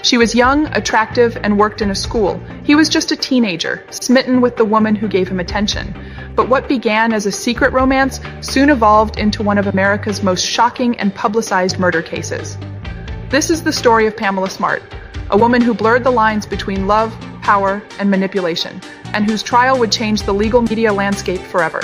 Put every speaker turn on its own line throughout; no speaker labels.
She was young, attractive, and worked in a school. He was just a teenager, smitten with the woman who gave him attention. But what began as a secret romance soon evolved into one of America's most shocking and publicized murder cases. This is the story of Pamela Smart, a woman who blurred the lines between love, power, and manipulation, and whose trial would change the legal media landscape forever.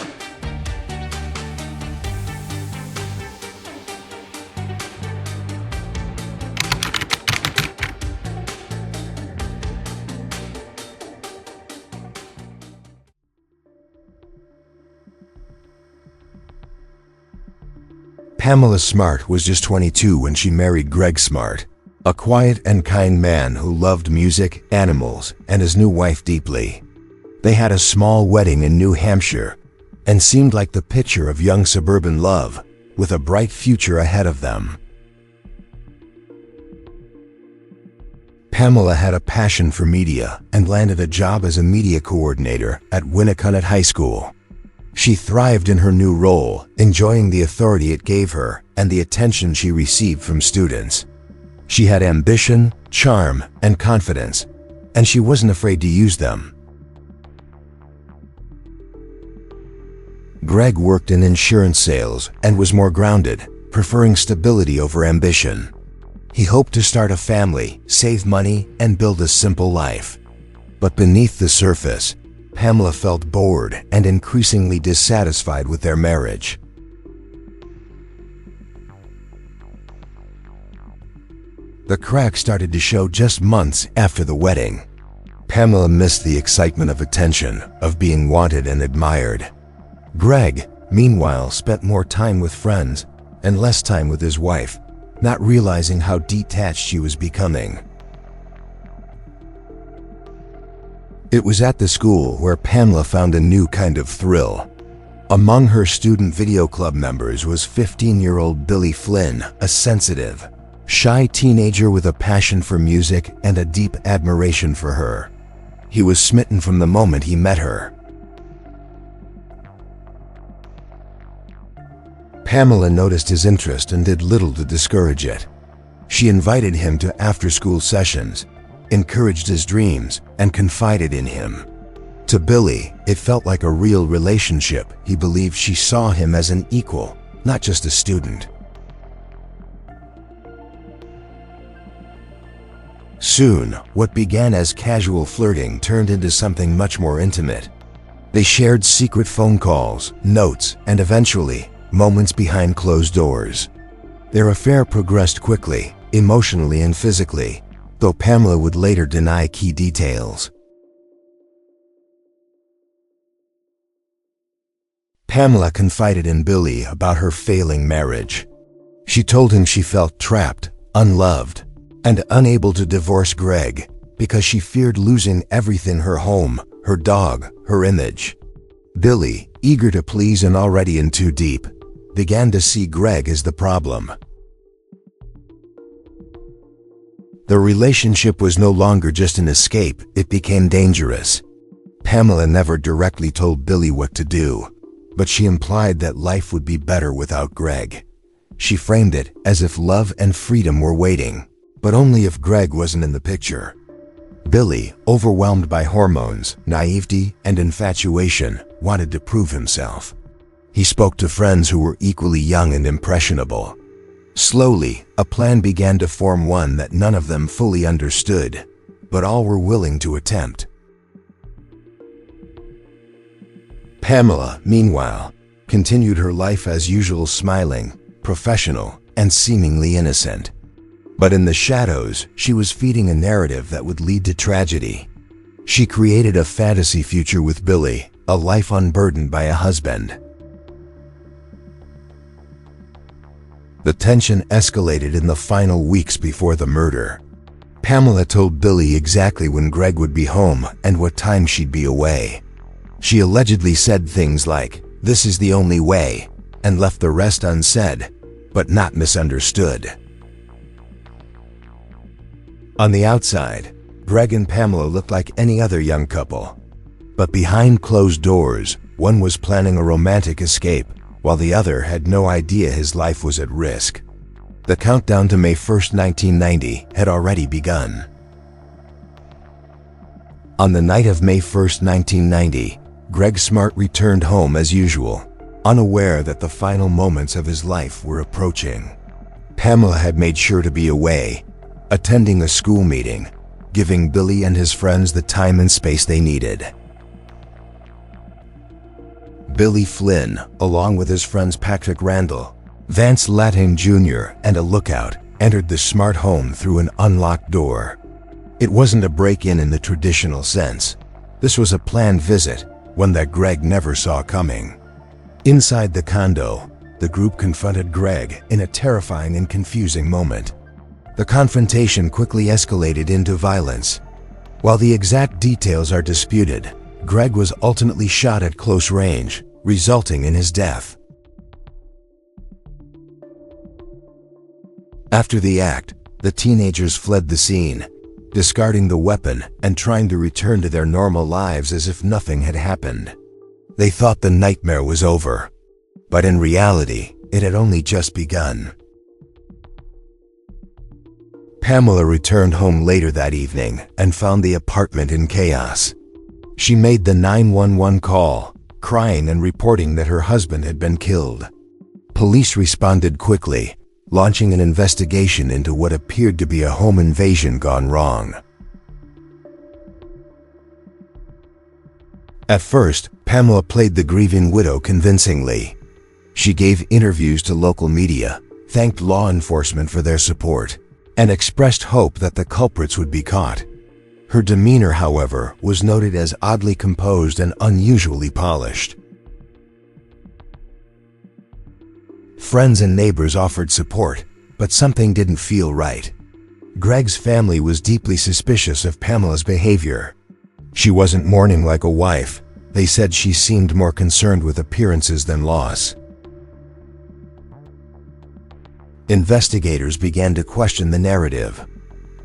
Pamela Smart was just 22 when she married Greg Smart, a quiet and kind man who loved music, animals, and his new wife deeply. They had a small wedding in New Hampshire and seemed like the picture of young suburban love, with a bright future ahead of them. Pamela had a passion for media and landed a job as a media coordinator at Winnicott High School. She thrived in her new role, enjoying the authority it gave her and the attention she received from students. She had ambition, charm, and confidence, and she wasn't afraid to use them. Greg worked in insurance sales and was more grounded, preferring stability over ambition. He hoped to start a family, save money, and build a simple life. But beneath the surface, Pamela felt bored and increasingly dissatisfied with their marriage. The cracks started to show just months after the wedding. Pamela missed the excitement of attention, of being wanted and admired. Greg, meanwhile, spent more time with friends and less time with his wife, not realizing how detached she was becoming. It was at the school where Pamela found a new kind of thrill. Among her student video club members was 15-year-old Billy Flynn, a sensitive, shy teenager with a passion for music and a deep admiration for her. He was smitten from the moment he met her. Pamela noticed his interest and did little to discourage it. She invited him to after-school sessions, encouraged his dreams, and confided in him. To Billy, it felt like a real relationship. He believed she saw him as an equal, not just a student. Soon, what began as casual flirting turned into something much more intimate. They shared secret phone calls, notes, and eventually, moments behind closed doors. Their affair progressed quickly, emotionally and physically, though Pamela would later deny key details. Pamela confided in Billy about her failing marriage. She told him she felt trapped, unloved, and unable to divorce Greg because she feared losing everything: her home, her dog, her image. Billy, eager to please and already in too deep, began to see Greg as the problem. The relationship was no longer just an escape, it became dangerous. Pamela never directly told Billy what to do, but she implied that life would be better without Greg. She framed it as if love and freedom were waiting, but only if Greg wasn't in the picture. Billy, overwhelmed by hormones, naivety, and infatuation, wanted to prove himself. He spoke to friends who were equally young and impressionable. Slowly, a plan began to form, one that none of them fully understood, but all were willing to attempt. Pamela, meanwhile, continued her life as usual, smiling, professional, and seemingly innocent. But in the shadows, she was feeding a narrative that would lead to tragedy. She created a fantasy future with Billy, a life unburdened by a husband. The tension escalated in the final weeks before the murder. Pamela told Billy exactly when Greg would be home and what time she'd be away. She allegedly said things like, "This is the only way," and left the rest unsaid, but not misunderstood. On the outside, Greg and Pamela looked like any other young couple. But behind closed doors, one was planning a romantic escape, while the other had no idea his life was at risk. The countdown to May 1, 1990 had already begun. On the night of May 1st, 1990, Greg Smart returned home as usual, unaware that the final moments of his life were approaching. Pamela had made sure to be away, attending a school meeting, giving Billy and his friends the time and space they needed. Billy Flynn, along with his friends Patrick Randall, Vance Lattin Jr., and a lookout, entered the Smart home through an unlocked door. It wasn't a break-in in the traditional sense. This was a planned visit, one that Greg never saw coming. Inside the condo, the group confronted Greg in a terrifying and confusing moment. The confrontation quickly escalated into violence. While the exact details are disputed, Greg was ultimately shot at close range, resulting in his death. After the act, the teenagers fled the scene, discarding the weapon and trying to return to their normal lives as if nothing had happened. They thought the nightmare was over, but in reality, it had only just begun. Pamela returned home later that evening and found the apartment in chaos. She made the 911 call, crying and reporting that her husband had been killed. Police responded quickly, launching an investigation into what appeared to be a home invasion gone wrong. At first, Pamela played the grieving widow convincingly. She gave interviews to local media, thanked law enforcement for their support, and expressed hope that the culprits would be caught. Her demeanor, however, was noted as oddly composed and unusually polished. Friends and neighbors offered support, but something didn't feel right. Greg's family was deeply suspicious of Pamela's behavior. She wasn't mourning like a wife. They said she seemed more concerned with appearances than loss. Investigators began to question the narrative.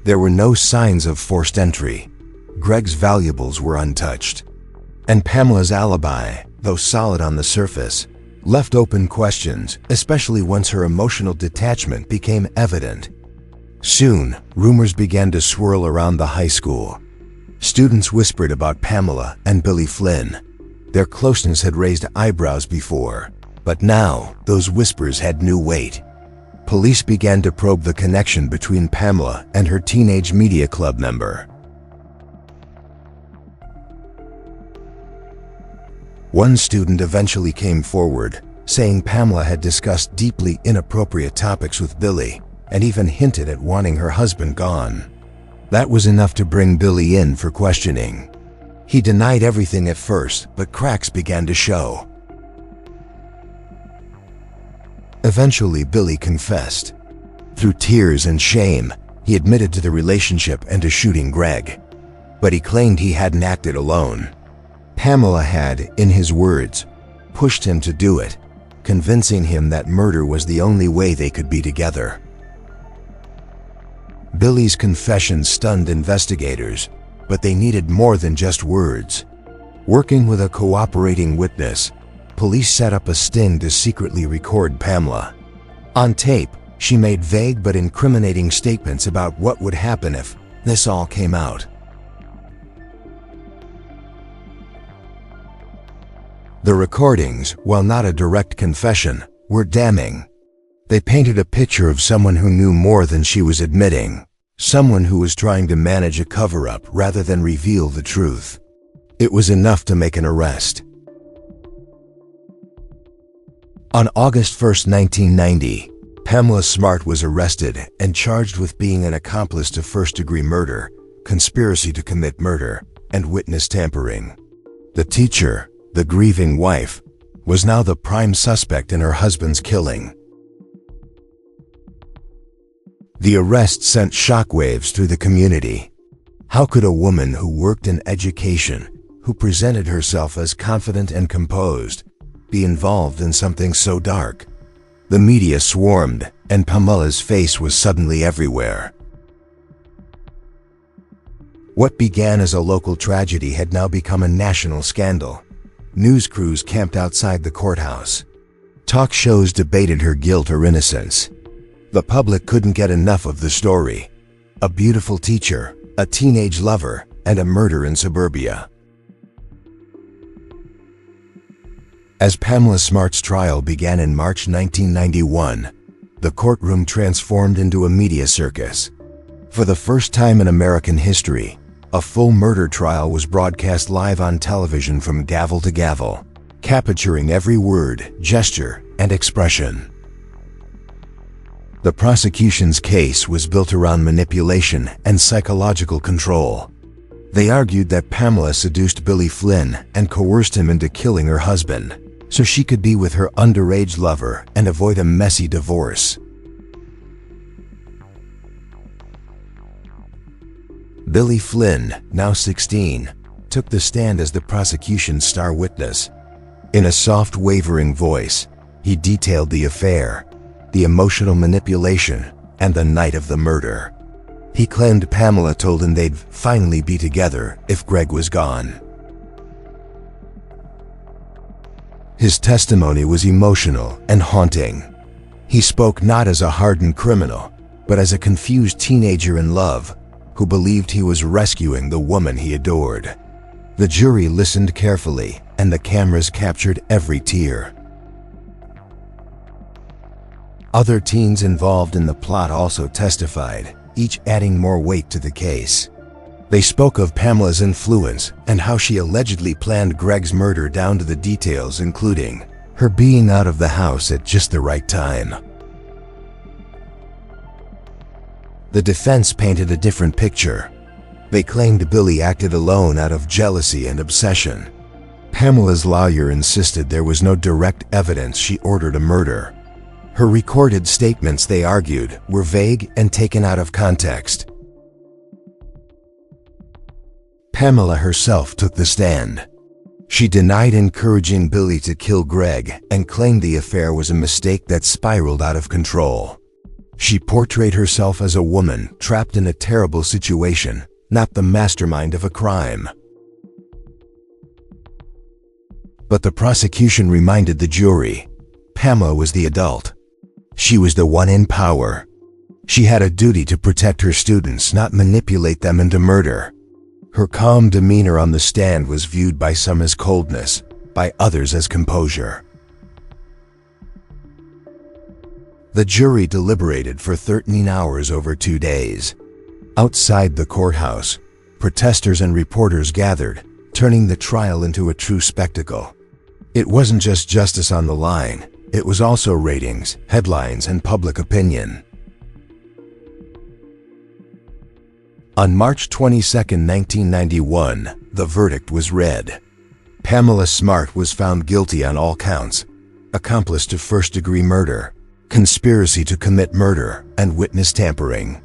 There were no signs of forced entry. Greg's valuables were untouched. And Pamela's alibi, though solid on the surface, left open questions, especially once her emotional detachment became evident. Soon, rumors began to swirl around the high school. Students whispered about Pamela and Billy Flynn. Their closeness had raised eyebrows before, but now those whispers had new weight. Police began to probe the connection between Pamela and her teenage media club member. One student eventually came forward, saying Pamela had discussed deeply inappropriate topics with Billy and even hinted at wanting her husband gone. That was enough to bring Billy in for questioning. He denied everything at first, but cracks began to show. Eventually, Billy confessed. Through tears and shame, he admitted to the relationship and to shooting Greg. But he claimed he hadn't acted alone. Pamela had, in his words, pushed him to do it, convincing him that murder was the only way they could be together. Billy's confession stunned investigators, but they needed more than just words. Working with a cooperating witness, police set up a sting to secretly record Pamela. On tape, she made vague but incriminating statements about what would happen if this all came out. The recordings, while not a direct confession, were damning. They painted a picture of someone who knew more than she was admitting, someone who was trying to manage a cover-up rather than reveal the truth. It was enough to make an arrest. On August 1st, 1990, Pamela Smart was arrested and charged with being an accomplice to first-degree murder, conspiracy to commit murder, and witness tampering. The teacher, the grieving wife, was now the prime suspect in her husband's killing. The arrest sent shockwaves through the community. How could a woman who worked in education, who presented herself as confident and composed, be involved in something so dark? The media swarmed, and Pamela's face was suddenly everywhere. What began as a local tragedy had now become a national scandal. News crews camped outside the courthouse. Talk shows debated her guilt or innocence. The public couldn't get enough of the story. A beautiful teacher, a teenage lover, and a murder in suburbia. As Pamela Smart's trial began in March 1991, the courtroom transformed into a media circus. For the first time in American history, a full murder trial was broadcast live on television from gavel to gavel, capturing every word, gesture, and expression. The prosecution's case was built around manipulation and psychological control. They argued that Pamela seduced Billy Flynn and coerced him into killing her husband, so she could be with her underage lover and avoid a messy divorce. Billy Flynn, now 16, took the stand as the prosecution's star witness. In a soft, wavering voice, he detailed the affair, the emotional manipulation, and the night of the murder. He claimed Pamela told him they'd finally be together if Greg was gone. His testimony was emotional and haunting. He spoke not as a hardened criminal, but as a confused teenager in love who believed he was rescuing the woman he adored. The jury listened carefully, and the cameras captured every tear. Other teens involved in the plot also testified, each adding more weight to the case. They spoke of Pamela's influence and how she allegedly planned Greg's murder down to the details, including her being out of the house at just the right time. The defense painted a different picture. They claimed Billy acted alone out of jealousy and obsession. Pamela's lawyer insisted there was no direct evidence she ordered a murder. Her recorded statements, they argued, were vague and taken out of context. Pamela herself took the stand. She denied encouraging Billy to kill Greg and claimed the affair was a mistake that spiraled out of control. She portrayed herself as a woman trapped in a terrible situation, not the mastermind of a crime. But the prosecution reminded the jury, Pamela was the adult. She was the one in power. She had a duty to protect her students, not manipulate them into murder. Her calm demeanor on the stand was viewed by some as coldness, by others as composure. The jury deliberated for 13 hours over 2 days. Outside the courthouse, protesters and reporters gathered, turning the trial into a true spectacle. It wasn't just justice on the line, it was also ratings, headlines, and public opinion. On March 22, 1991, the verdict was read. Pamela Smart was found guilty on all counts: accomplice to first-degree murder, conspiracy to commit murder, and witness tampering.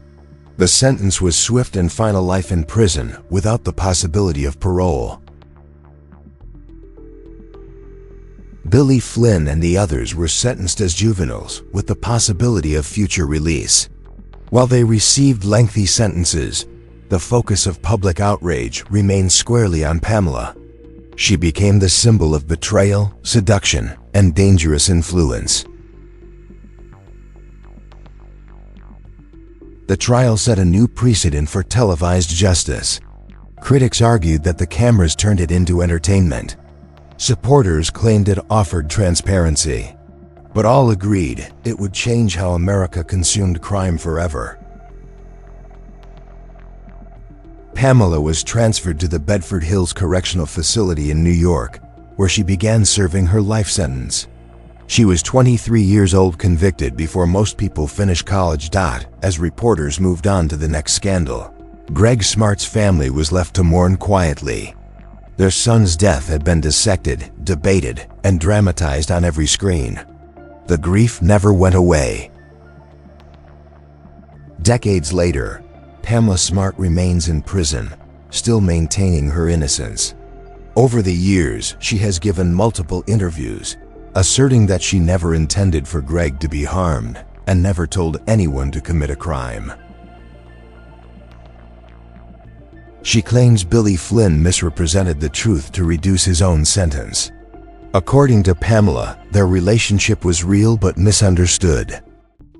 The sentence was swift and final: life in prison without the possibility of parole. Billy Flynn and the others were sentenced as juveniles with the possibility of future release. While they received lengthy sentences, the focus of public outrage remained squarely on Pamela. She became the symbol of betrayal, seduction, and dangerous influence. The trial set a new precedent for televised justice. Critics argued that the cameras turned it into entertainment. Supporters claimed it offered transparency. But all agreed it would change how America consumed crime forever. Pamela was transferred to the Bedford Hills Correctional Facility in New York, where she began serving her life sentence. She was 23 years old, convicted before most people finish college. As reporters moved on to the next scandal, Greg Smart's family was left to mourn quietly. Their son's death had been dissected, debated, and dramatized on every screen. The grief never went away. Decades later, Pamela Smart remains in prison, still maintaining her innocence. Over the years, she has given multiple interviews, asserting that she never intended for Greg to be harmed and never told anyone to commit a crime. She claims Billy Flynn misrepresented the truth to reduce his own sentence. According to Pamela, their relationship was real but misunderstood.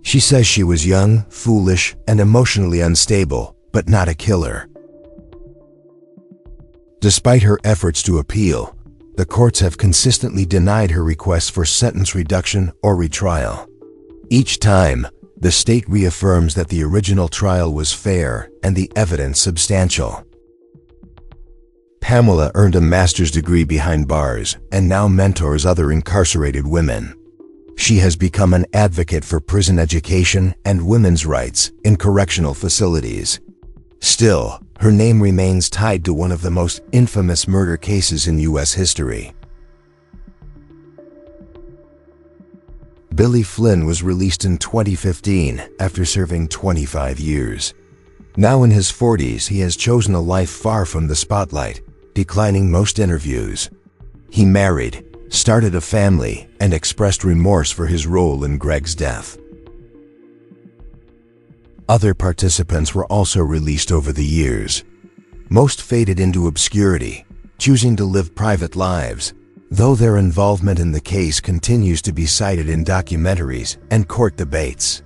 She says she was young, foolish, and emotionally unstable, but not a killer. Despite her efforts to appeal, the courts have consistently denied her requests for sentence reduction or retrial. Each time, the state reaffirms that the original trial was fair and the evidence substantial. Pamela earned a master's degree behind bars and now mentors other incarcerated women. She has become an advocate for prison education and women's rights in correctional facilities. Still, her name remains tied to one of the most infamous murder cases in U.S. history. Billy Flynn was released in 2015 after serving 25 years. Now in his 40s, he has chosen a life far from the spotlight, declining most interviews. He married, started a family, and expressed remorse for his role in Greg's death. Other participants were also released over the years. Most faded into obscurity, choosing to live private lives, though their involvement in the case continues to be cited in documentaries and court debates.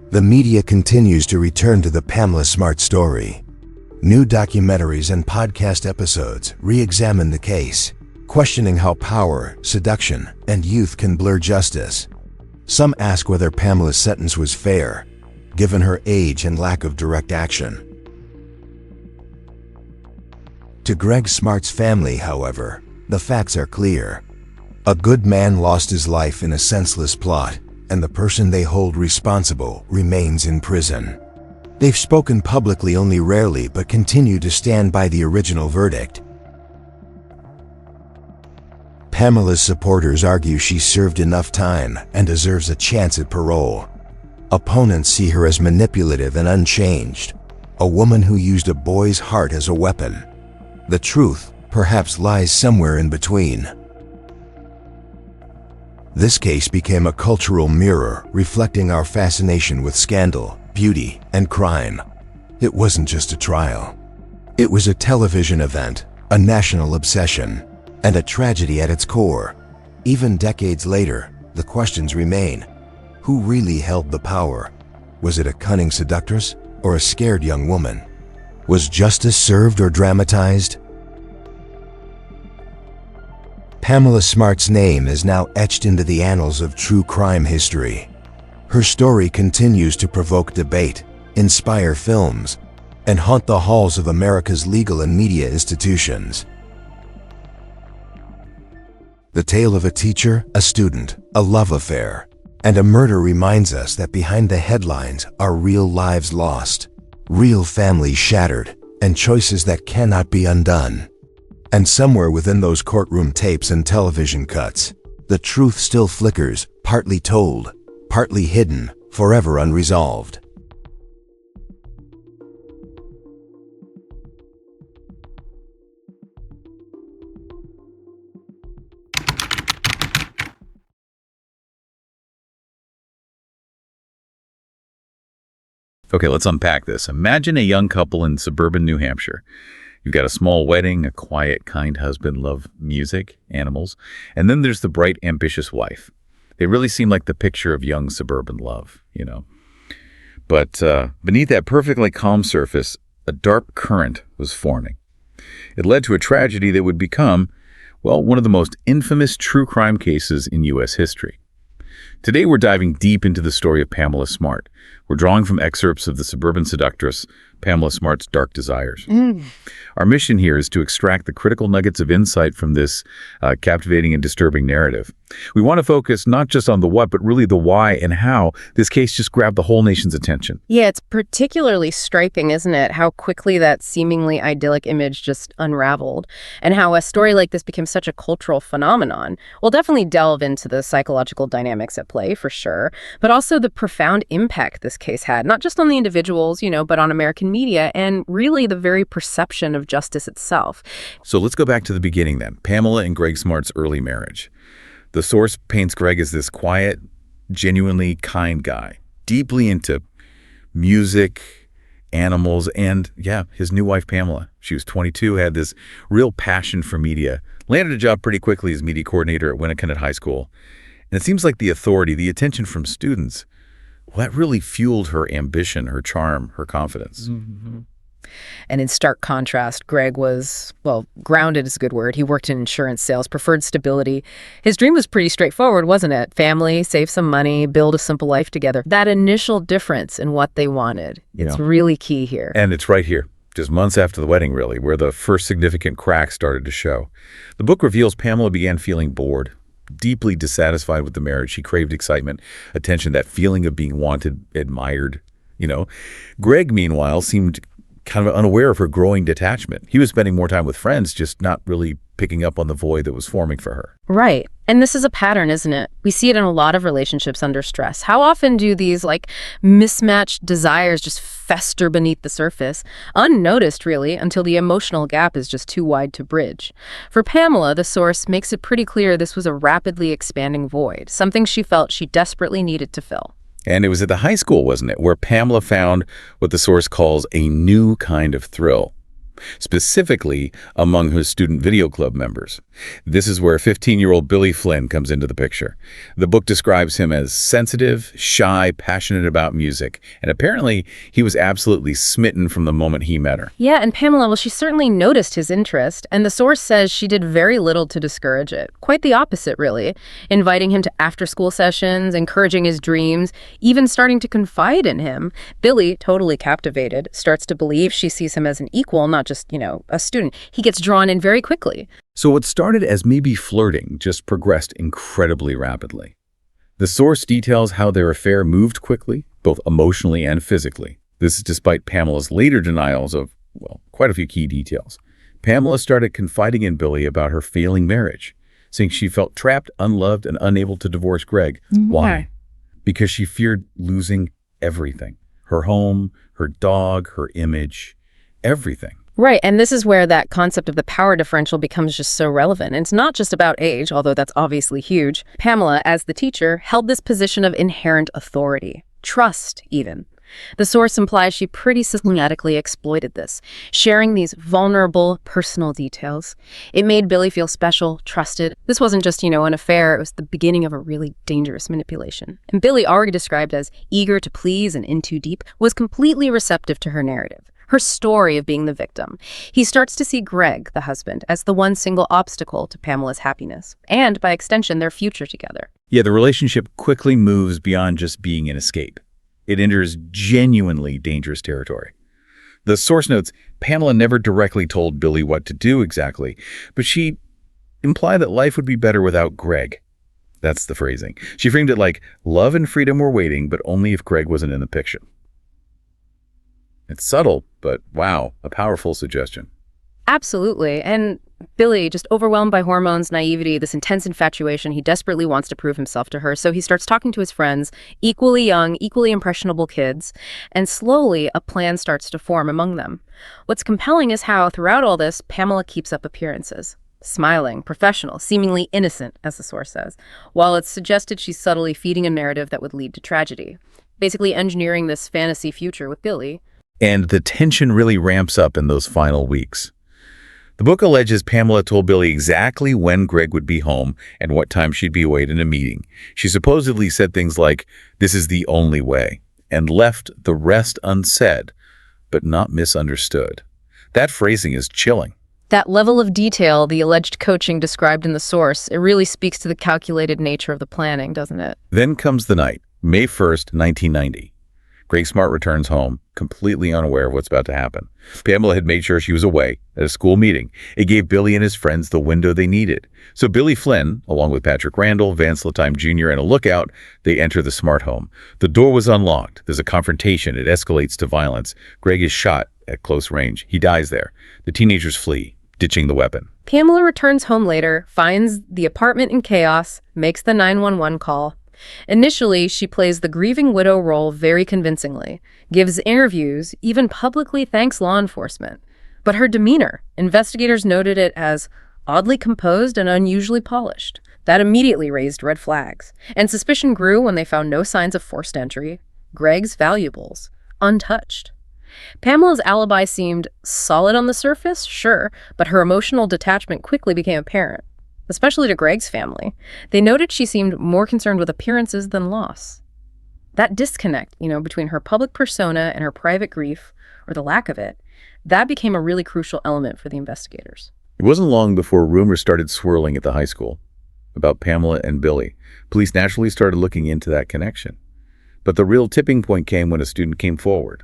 The media continues to return to the Pamela Smart story. New documentaries and podcast episodes re-examine the case, questioning how power, seduction, and youth can blur justice. Some ask whether Pamela's sentence was fair, given her age and lack of direct action. To Greg Smart's family, however, the facts are clear. A good man lost his life in a senseless plot, and the person they hold responsible remains in prison. They've spoken publicly only rarely, but continue to stand by the original verdict. Pamela's supporters argue she served enough time and deserves a chance at parole. Opponents see her as manipulative and unchanged, a woman who used a boy's heart as a weapon. The truth, perhaps, lies somewhere in between. This case became a cultural mirror reflecting our fascination with scandal, beauty, and crime. It wasn't just a trial. It was a television event, a national obsession, and a tragedy at its core. Even decades later, the questions remain. Who really held the power? Was it a cunning seductress or a scared young woman? Was justice served or dramatized? Pamela Smart's name is now etched into the annals of true crime history. Her story continues to provoke debate, inspire films, and haunt the halls of America's legal and media institutions. The tale of a teacher, a student, a love affair, and a murder reminds us that behind the headlines are real lives lost, real families shattered, and choices that cannot be undone. And somewhere within those courtroom tapes and television cuts, the truth still flickers, partly told, partly hidden, forever unresolved.
Okay, let's unpack this. Imagine a young couple in suburban New Hampshire. You've got a small wedding, a quiet, kind husband, love music, animals, and then there's the bright, ambitious wife. They really seem like the picture of young suburban love, you know. But beneath that perfectly calm surface, a dark current was forming. It led to a tragedy that would become, well, one of the most infamous true crime cases in U.S. history. Today we're diving deep into the story of Pamela Smart. We're drawing from excerpts of the suburban seductress, Pamela Smart's Dark Desires. Our mission here is to extract the critical nuggets of insight from this captivating and disturbing narrative. We want to focus not just on the what, but really the why and how this case just grabbed the whole nation's attention.
Yeah, it's particularly striking, isn't it? How quickly that seemingly idyllic image just unraveled, and how a story like this became such a cultural phenomenon. We'll definitely delve into the psychological dynamics at play, for sure, but also the profound impact this case had, not just on the individuals, but on American media and really the very perception of justice itself.
So let's go back to the beginning then. Pamela and Greg Smart's early marriage. The source paints Greg as this quiet, genuinely kind guy, deeply into music, animals, and his new wife, Pamela. She was 22, had this real passion for media, landed a job pretty quickly as media coordinator at Winnicott High School. And it seems like the authority, the attention from students, well, that really fueled her ambition, her charm, her confidence.
And in stark contrast, Greg was, well, grounded is a good word. He worked in insurance sales, preferred stability. His dream was pretty straightforward, wasn't it? Family, save some money, build a simple life together. That initial difference in what they wanted, it's really key here.
And it's right here, just months after the wedding, really, where the first significant crack started to show. The book reveals Pamela began feeling bored, deeply dissatisfied with the marriage. She craved excitement, attention, that feeling of being wanted, admired. Greg, meanwhile, seemed kind of unaware of her growing detachment. He was spending more time with friends, just not really picking up on the void that was forming for her.
Right. And this is a pattern, isn't it? We see it in a lot of relationships under stress. How often do these mismatched desires just fester beneath the surface, unnoticed really, until the emotional gap is just too wide to bridge? For Pamela, the source makes it pretty clear this was a rapidly expanding void, something she felt she desperately needed to fill.
And it was at the high school, wasn't it, where Pamela found what the source calls a new kind of thrill, specifically among her student video club members. This is where 15-year-old Billy Flynn comes into the picture. The book describes him as sensitive, shy, passionate about music, and apparently he was absolutely smitten from the moment he met her.
Yeah, and Pamela, well, she certainly noticed his interest, and the source says she did very little to discourage it. Quite the opposite, really. Inviting him to after-school sessions, encouraging his dreams, even starting to confide in him. Billy, totally captivated, starts to believe she sees him as an equal, not just, a student. He gets drawn in very quickly.
So what started as maybe flirting just progressed incredibly rapidly. The source details how their affair moved quickly, both emotionally and physically. This is despite Pamela's later denials of, quite a few key details. Pamela started confiding in Billy about her failing marriage, saying she felt trapped, unloved, and unable to divorce Greg. Why? Because she feared losing everything. Her home, her dog, her image, everything.
Right, and this is where that concept of the power differential becomes just so relevant. And it's not just about age, although that's obviously huge. Pamela, as the teacher, held this position of inherent authority, trust even. The source implies she pretty systematically exploited this, sharing these vulnerable personal details. It made Billy feel special, trusted. This wasn't just, an affair, it was the beginning of a really dangerous manipulation. And Billy, already described as eager to please and in too deep, was completely receptive to her narrative. Her story of being the victim. He starts to see Greg, the husband, as the one single obstacle to Pamela's happiness, and by extension, their future together.
Yeah, the relationship quickly moves beyond just being an escape. It enters genuinely dangerous territory. The source notes, Pamela never directly told Billy what to do exactly, but she implied that life would be better without Greg. That's the phrasing. She framed it like, love and freedom were waiting, but only if Greg wasn't in the picture. It's subtle, but wow, a powerful suggestion.
Absolutely. And Billy, just overwhelmed by hormones, naivety, this intense infatuation, he desperately wants to prove himself to her. So he starts talking to his friends, equally young, equally impressionable kids, and slowly a plan starts to form among them. What's compelling is how, throughout all this, Pamela keeps up appearances. Smiling, professional, seemingly innocent, as the source says, while it's suggested she's subtly feeding a narrative that would lead to tragedy. Basically engineering this fantasy future with Billy.
And the tension really ramps up in those final weeks. The book alleges Pamela told Billy exactly when Greg would be home and what time she'd be away in a meeting. She supposedly said things like, "This is the only way," and left the rest unsaid, but not misunderstood. That phrasing is chilling.
That level of detail, the alleged coaching described in the source, it really speaks to the calculated nature of the planning, doesn't it?
Then comes the night, May 1st, 1990. Greg Smart returns home, completely unaware of what's about to happen. Pamela had made sure she was away at a school meeting. It gave Billy and his friends the window they needed. So Billy Flynn, along with Patrick Randall, Vance Latime Jr., and a lookout, they enter the Smart home. The door was unlocked. There's a confrontation. It escalates to violence. Greg is shot at close range. He dies there. The teenagers flee, ditching the weapon.
Pamela returns home later, finds the apartment in chaos, makes the 911 call. Initially, she plays the grieving widow role very convincingly, gives interviews, even publicly thanks law enforcement. But her demeanor, investigators noted it as oddly composed and unusually polished. That immediately raised red flags. And suspicion grew when they found no signs of forced entry. Greg's valuables, untouched. Pamela's alibi seemed solid on the surface, sure, but her emotional detachment quickly became apparent. Especially to Greg's family. They noted she seemed more concerned with appearances than loss. That disconnect, between her public persona and her private grief, or the lack of it, That became a really crucial element for the investigators.
It wasn't long before rumors started swirling at the high school about Pamela and Billy. Police naturally started looking into that connection. But the real tipping point came when a student came forward.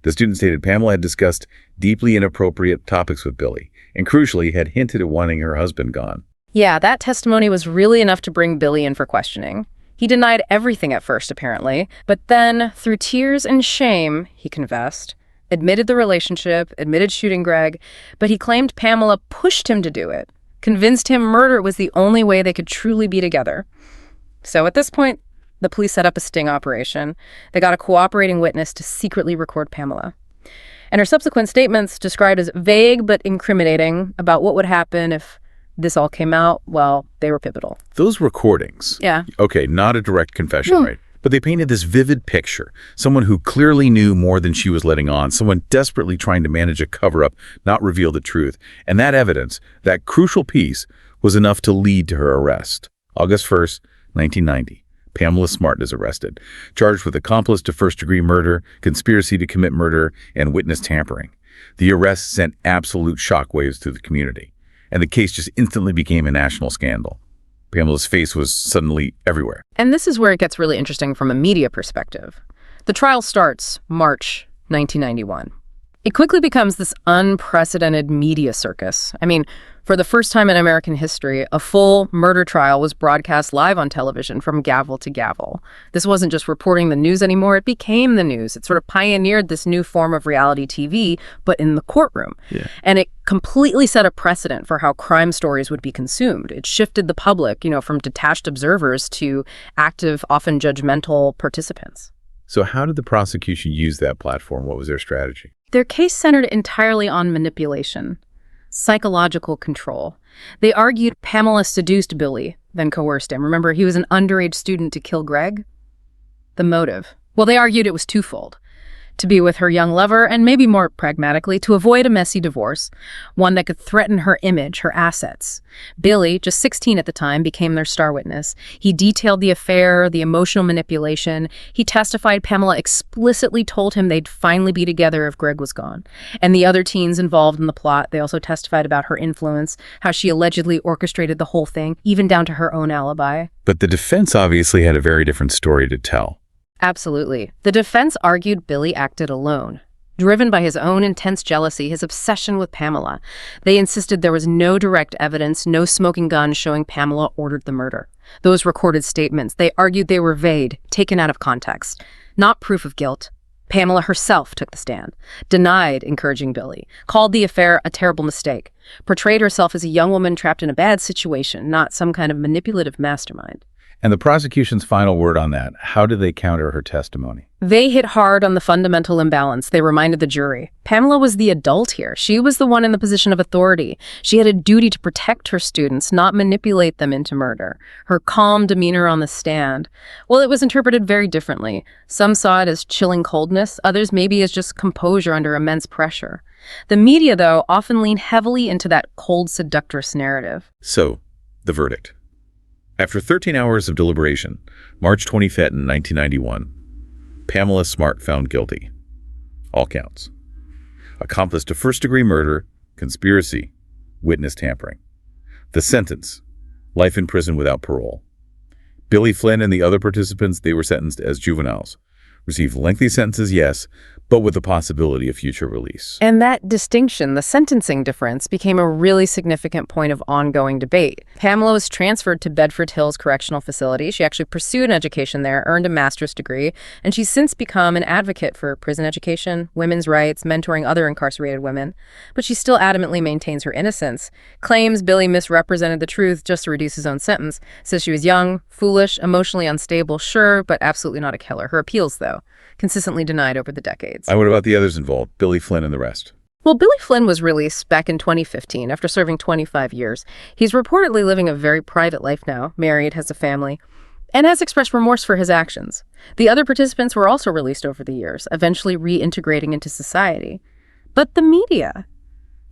The student stated Pamela had discussed deeply inappropriate topics with Billy, and crucially had hinted at wanting her husband gone.
Yeah, that testimony was really enough to bring Billy in for questioning. He denied everything at first, apparently, but then, through tears and shame, he confessed, admitted the relationship, admitted shooting Greg, but he claimed Pamela pushed him to do it, convinced him murder was the only way they could truly be together. So at this point, the police set up a sting operation. They got a cooperating witness to secretly record Pamela. And her subsequent statements, described as vague but incriminating about what would happen if this all came out, well, they were pivotal.
Those recordings.
Yeah.
Okay, not a direct confession, right? But they painted this vivid picture. Someone who clearly knew more than she was letting on. Someone desperately trying to manage a cover-up, not reveal the truth. And that evidence, that crucial piece, was enough to lead to her arrest. August 1st, 1990. Pamela Smart is arrested, charged with accomplice to first-degree murder, conspiracy to commit murder, and witness tampering. The arrest sent absolute shockwaves through the community, and the case just instantly became a national scandal. Pamela's face was suddenly everywhere.
And this is where it gets really interesting from a media perspective. The trial starts March 1991. It quickly becomes this unprecedented media circus. I mean, for the first time in American history, a full murder trial was broadcast live on television from gavel to gavel. This wasn't just reporting the news anymore, it became the news. It sort of pioneered this new form of reality TV, but in the courtroom. Yeah. And it completely set a precedent for how crime stories would be consumed. It shifted the public, from detached observers to active, often judgmental participants.
So how did the prosecution use that platform? What was their strategy?
Their case centered entirely on manipulation, psychological control. They argued Pamela seduced Billy, then coerced him. Remember, he was an underage student to kill Greg? The motive. Well, they argued it was twofold. To be with her young lover, and maybe more pragmatically, to avoid a messy divorce, one that could threaten her image, her assets. Billy, just 16 at the time, became their star witness. He detailed the affair, the emotional manipulation. He testified Pamela explicitly told him they'd finally be together if Greg was gone. And the other teens involved in the plot, they also testified about her influence, how she allegedly orchestrated the whole thing, even down to her own alibi.
But the defense obviously had a very different story to tell.
Absolutely. The defense argued Billy acted alone, driven by his own intense jealousy, his obsession with Pamela. They insisted there was no direct evidence, no smoking gun showing Pamela ordered the murder. Those recorded statements, they argued they were vague, taken out of context, not proof of guilt. Pamela herself took the stand, denied encouraging Billy, called the affair a terrible mistake, portrayed herself as a young woman trapped in a bad situation, not some kind of manipulative mastermind.
And the prosecution's final word on that, how did they counter her testimony?
They hit hard on the fundamental imbalance. They reminded the jury. Pamela was the adult here. She was the one in the position of authority. She had a duty to protect her students, not manipulate them into murder. Her calm demeanor on the stand, well, it was interpreted very differently. Some saw it as chilling coldness, others maybe as just composure under immense pressure. The media, though, often lean heavily into that cold, seductress narrative.
So, the verdict. After 13 hours of deliberation, March 25th, 1991, Pamela Smart found guilty. All counts. Accomplice to first-degree murder, conspiracy, witness tampering. The sentence, life in prison without parole. Billy Flynn and the other participants, they were sentenced as juveniles. Received lengthy sentences, yes, but with the possibility of future release.
And that distinction, the sentencing difference, became a really significant point of ongoing debate. Pamela was transferred to Bedford Hills Correctional Facility. She actually pursued an education there, earned a master's degree, and she's since become an advocate for prison education, women's rights, mentoring other incarcerated women. But she still adamantly maintains her innocence, claims Billy misrepresented the truth just to reduce his own sentence, says she was young, foolish, emotionally unstable, sure, but absolutely not a killer. Her appeals, though, consistently denied over the decades.
And what about the others involved, Billy Flynn and the rest?
Well, Billy Flynn was released back in 2015 after serving 25 years. He's reportedly living a very private life now, married, has a family, and has expressed remorse for his actions. The other participants were also released over the years, eventually reintegrating into society. But the media,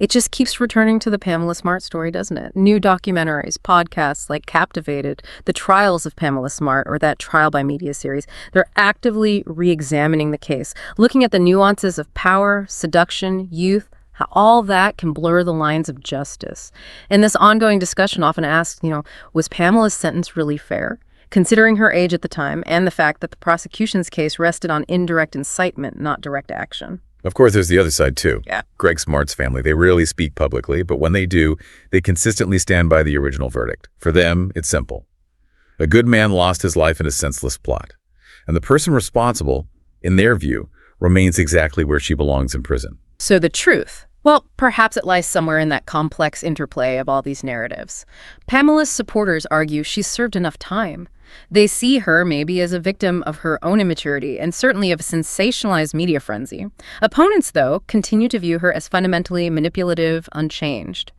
It just keeps returning to the Pamela Smart story, doesn't it? New documentaries, podcasts like Captivated, The Trials of Pamela Smart, or that Trial by Media series, they're actively re-examining the case, looking at the nuances of power, seduction, youth, how all that can blur the lines of justice. And this ongoing discussion often asks, was Pamela's sentence really fair? Considering her age at the time and the fact that the prosecution's case rested on indirect incitement, not direct action.
Of course, there's the other side, too.
Yeah.
Greg Smart's family, they rarely speak publicly, but when they do, they consistently stand by the original verdict. For them, it's simple. A good man lost his life in a senseless plot. And the person responsible, in their view, remains exactly where she belongs in prison.
So the truth? Well, perhaps it lies somewhere in that complex interplay of all these narratives. Pamela's supporters argue she's served enough time. They see her maybe as a victim of her own immaturity and certainly of a sensationalized media frenzy. Opponents, though, continue to view her as fundamentally manipulative, unchanged.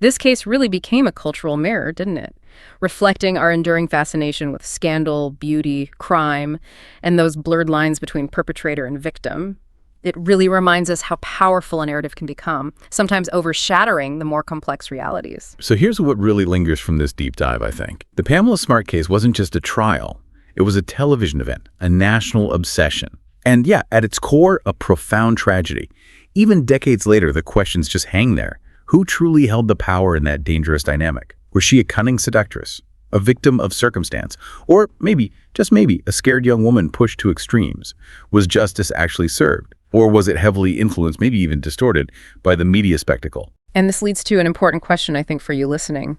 This case really became a cultural mirror, didn't it? Reflecting our enduring fascination with scandal, beauty, crime, and those blurred lines between perpetrator and victim. It really reminds us how powerful a narrative can become, sometimes overshadowing the more complex realities.
So here's what really lingers from this deep dive, I think. The Pamela Smart case wasn't just a trial. It was a television event, a national obsession. And yeah, at its core, a profound tragedy. Even decades later, the questions just hang there. Who truly held the power in that dangerous dynamic? Was she a cunning seductress? A victim of circumstance? Or maybe, just maybe, a scared young woman pushed to extremes? Was justice actually served? Or was it heavily influenced, maybe even distorted, by the media spectacle?
And this leads to an important question, I think, for you listening.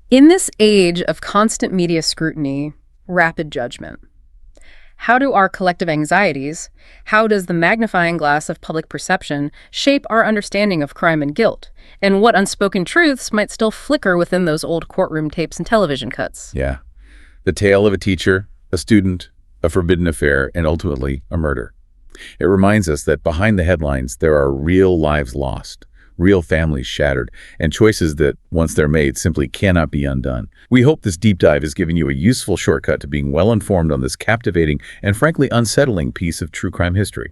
In this age of constant media scrutiny, rapid judgment, how do our collective anxieties, how does the magnifying glass of public perception shape our understanding of crime and guilt? And what unspoken truths might still flicker within those old courtroom tapes and television cuts?
Yeah. The tale of a teacher, a student, a forbidden affair, and ultimately a murder. It reminds us that behind the headlines, there are real lives lost, real families shattered, and choices that, once they're made, simply cannot be undone. We hope this deep dive has given you a useful shortcut to being well-informed on this captivating and frankly unsettling piece of true crime history.